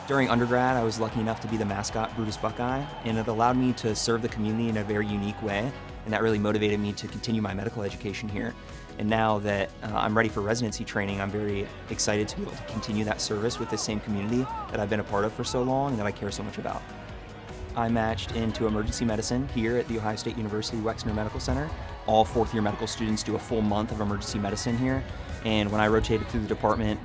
During undergrad, I was lucky enough to be the mascot, Brutus Buckeye, and it allowed me to serve the community in a very unique way, and that really motivated me to continue my medical education here. And now that I'm ready for residency training, I'm very excited to be able to continue that service with the same community that I've been a part of for so long and that I care so much about. I matched into emergency medicine here at the Ohio State University Wexner Medical Center. All fourth-year medical students do a full month of emergency medicine here. And when I rotated through the department,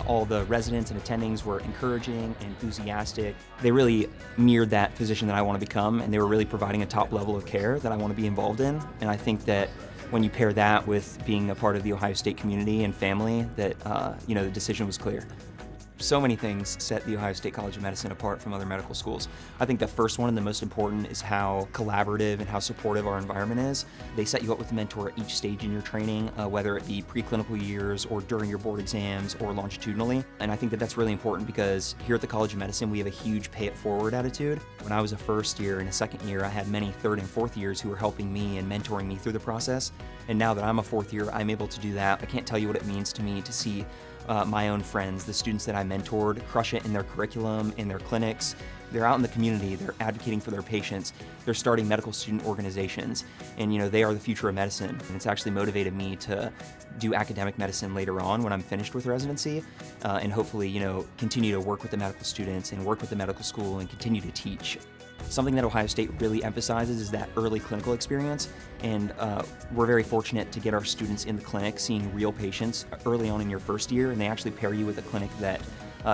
all the residents and attendings were encouraging, enthusiastic. They really mirrored that physician that I want to become, and they were really providing a top level of care that I want to be involved in. And I think that when you pair that with being a part of the Ohio State community and family, that the decision was clear. So many things set the Ohio State College of Medicine apart from other medical schools. I think the first one and the most important is how collaborative and how supportive our environment is. They set you up with a mentor at each stage in your training, whether it be preclinical years or during your board exams or longitudinally. And I think that that's really important because here at the College of Medicine, we have a huge pay it forward attitude. When I was a first year and a second year, I had many third and fourth years who were helping me and mentoring me through the process. And now that I'm a fourth year, I'm able to do that. I can't tell you what it means to me to see my own friends, the students that I mentored, crush it in their curriculum, in their clinics. They're out in the community, they're advocating for their patients, they're starting medical student organizations, and they are the future of medicine. And it's actually motivated me to do academic medicine later on when I'm finished with residency, and hopefully, continue to work with the medical students and work with the medical school and continue to teach. Something that Ohio State really emphasizes is that early clinical experience, and we're very fortunate to get our students in the clinic seeing real patients early on in your first year, and they actually pair you with a clinic that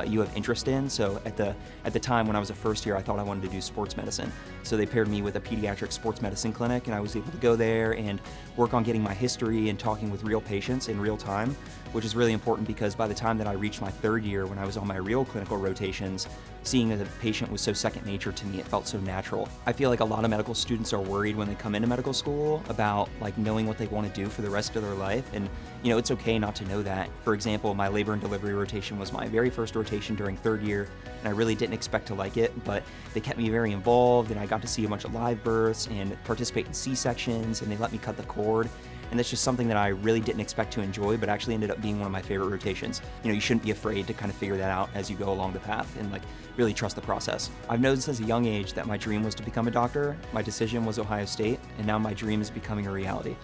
you have interest in. So at the time when I was a first year, I thought I wanted to do sports medicine. So they paired me with a pediatric sports medicine clinic, and I was able to go there and work on getting my history and talking with real patients in real time, which is really important because by the time that I reached my third year, when I was on my real clinical rotations, seeing that a patient was so second nature to me, it felt so natural. I feel like a lot of medical students are worried when they come into medical school about knowing what they want to do for the rest of their life, and it's okay not to know that. For example, my labor and delivery rotation was my very first rotation during third year, and I really didn't expect to like it, but they kept me very involved, and I got to see a bunch of live births and participate in C-sections, and they let me cut the cord. And that's just something that I really didn't expect to enjoy, but actually ended up being one of my favorite rotations. You shouldn't be afraid to kind of figure that out as you go along the path and really trust the process. I've noticed since a young age that my dream was to become a doctor. My decision was Ohio State, and now my dream is becoming a reality.